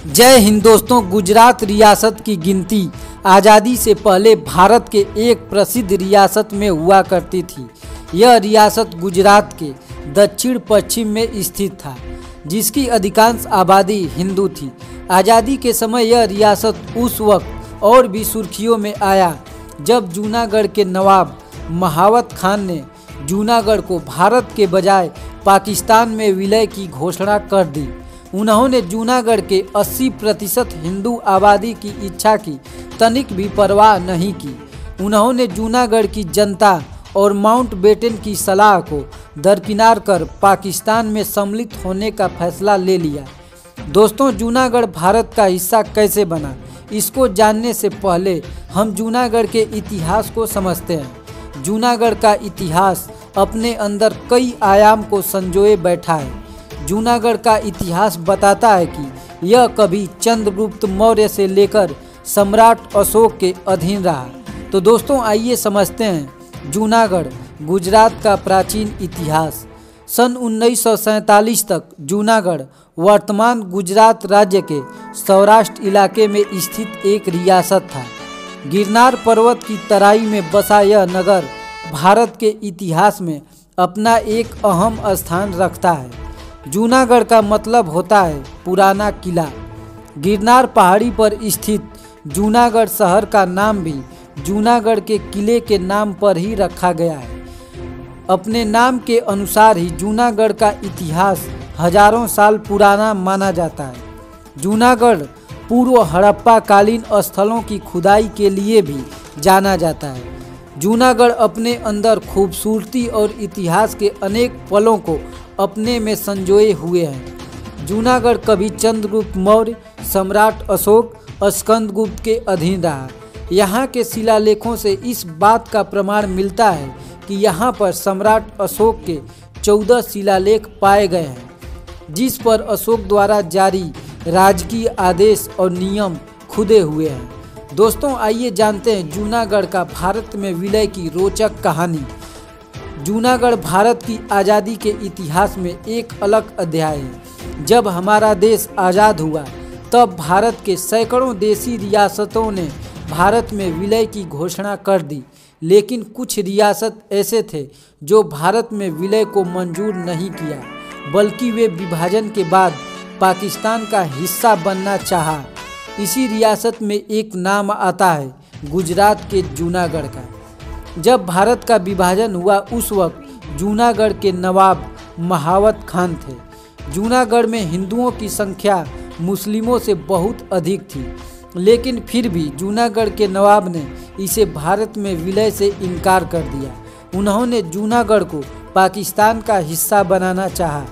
जय हिंद दोस्तों। गुजरात रियासत की गिनती आज़ादी से पहले भारत के एक प्रसिद्ध रियासत में हुआ करती थी। यह रियासत गुजरात के दक्षिण पश्चिम में स्थित था, जिसकी अधिकांश आबादी हिंदू थी। आज़ादी के समय यह रियासत उस वक्त और भी सुर्खियों में आया जब जूनागढ़ के नवाब महावत खान ने जूनागढ़ को भारत के बजाय पाकिस्तान में विलय की घोषणा कर दी। उन्होंने जूनागढ़ के 80% हिंदू आबादी की इच्छा की तनिक भी परवाह नहीं की। उन्होंने जूनागढ़ की जनता और माउंटबेटन की सलाह को दरकिनार कर पाकिस्तान में सम्मिलित होने का फैसला ले लिया। दोस्तों, जूनागढ़ भारत का हिस्सा कैसे बना, इसको जानने से पहले हम जूनागढ़ के इतिहास को समझते हैं। जूनागढ़ का इतिहास अपने अंदर कई आयाम को संजोए बैठा है। जूनागढ़ का इतिहास बताता है कि यह कभी चंद्रगुप्त मौर्य से लेकर सम्राट अशोक के अधीन रहा। तो दोस्तों, आइए समझते हैं जूनागढ़ गुजरात का प्राचीन इतिहास। सन 1947 तक जूनागढ़ वर्तमान गुजरात राज्य के सौराष्ट्र इलाके में स्थित एक रियासत था। गिरनार पर्वत की तराई में बसा यह नगर भारत के इतिहास में अपना एक अहम स्थान रखता है। जूनागढ़ का मतलब होता है पुराना किला। गिरनार पहाड़ी पर स्थित जूनागढ़ शहर का नाम भी जूनागढ़ के किले के नाम पर ही रखा गया है। अपने नाम के अनुसार ही जूनागढ़ का इतिहास हजारों साल पुराना माना जाता है। जूनागढ़ पूर्व हड़प्पा कालीन स्थलों की खुदाई के लिए भी जाना जाता है। जूनागढ़ अपने अंदर खूबसूरती और इतिहास के अनेक पलों को अपने में संजोए हुए हैं। जूनागढ़ कभी चंद्रगुप्त मौर्य, सम्राट अशोक, स्कंदगुप्त के अधीन रहा। यहाँ के शिलालेखों से इस बात का प्रमाण मिलता है कि यहाँ पर सम्राट अशोक के 14 शिलालेख पाए गए हैं, जिस पर अशोक द्वारा जारी राजकीय आदेश और नियम खुदे हुए हैं। दोस्तों, आइए जानते हैं जूनागढ़ का भारत में विलय की रोचक कहानी। जूनागढ़ भारत की आज़ादी के इतिहास में एक अलग अध्याय है। जब हमारा देश आज़ाद हुआ तब भारत के सैकड़ों देशी रियासतों ने भारत में विलय की घोषणा कर दी, लेकिन कुछ रियासत ऐसे थे जो भारत में विलय को मंजूर नहीं किया, बल्कि वे विभाजन के बाद पाकिस्तान का हिस्सा बनना चाहा। इसी रियासत में एक नाम आता है गुजरात के जूनागढ़ का। जब भारत का विभाजन हुआ उस वक्त जूनागढ़ के नवाब महावत खान थे। जूनागढ़ में हिंदुओं की संख्या मुस्लिमों से बहुत अधिक थी, लेकिन फिर भी जूनागढ़ के नवाब ने इसे भारत में विलय से इनकार कर दिया। उन्होंने जूनागढ़ को पाकिस्तान का हिस्सा बनाना चाहा।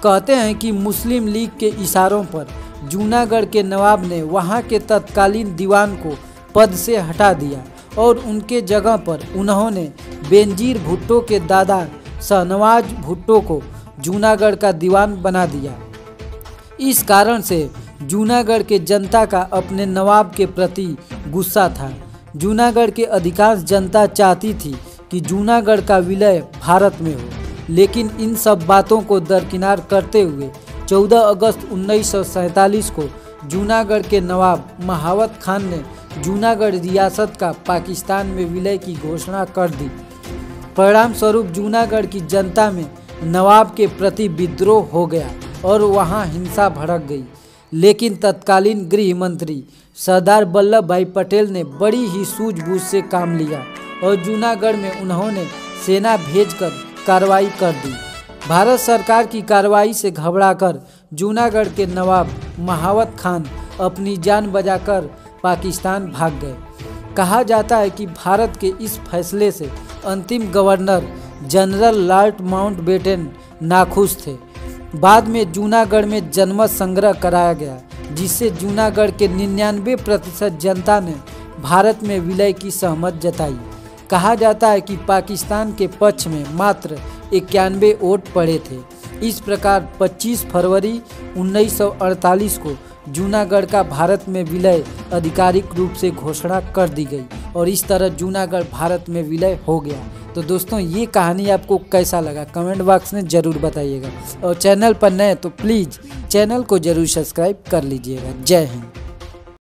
कहते हैं कि मुस्लिम लीग के इशारों पर जूनागढ़ के नवाब ने वहां के तत्कालीन दीवान को पद से हटा दिया और उनके जगह पर उन्होंने बेनजीर भुट्टो के दादा शाहनवाज भुट्टो को जूनागढ़ का दीवान बना दिया। इस कारण से जूनागढ़ के जनता का अपने नवाब के प्रति गुस्सा था। जूनागढ़ के अधिकांश जनता चाहती थी कि जूनागढ़ का विलय भारत में हो, लेकिन इन सब बातों को दरकिनार करते हुए 14 अगस्त 1947 को जूनागढ़ के नवाब महावत खान ने जूनागढ़ रियासत का पाकिस्तान में विलय की घोषणा कर दी। परिणाम स्वरूप जूनागढ़ की जनता में नवाब के प्रति विद्रोह हो गया और वहां हिंसा भड़क गई। लेकिन तत्कालीन गृह मंत्री सरदार वल्लभ भाई पटेल ने बड़ी ही सूझबूझ से काम लिया और जूनागढ़ में उन्होंने सेना भेजकर कार्रवाई कर दी। भारत सरकार की कार्रवाई से घबराकर जूनागढ़ के नवाब महावत खान अपनी जान बचाकर पाकिस्तान भाग गए। कहा जाता है कि भारत के इस फैसले से अंतिम गवर्नर जनरल लॉर्ड माउंटबेटन नाखुश थे। बाद में जूनागढ़ में जनमत संग्रह कराया गया, जिससे जूनागढ़ के 99% जनता ने भारत में विलय की सहमति जताई। कहा जाता है कि पाकिस्तान के पक्ष में मात्र 91 वोट पड़े थे। इस प्रकार 25 फरवरी 1948 को जूनागढ़ का भारत में विलय आधिकारिक रूप से घोषणा कर दी गई और इस तरह जूनागढ़ भारत में विलय हो गया। तो दोस्तों ये कहानी आपको कैसा लगा कमेंट बॉक्स में ज़रूर बताइएगा, और चैनल पर नए तो प्लीज़ चैनल को ज़रूर सब्सक्राइब कर लीजिएगा। जय हिंद।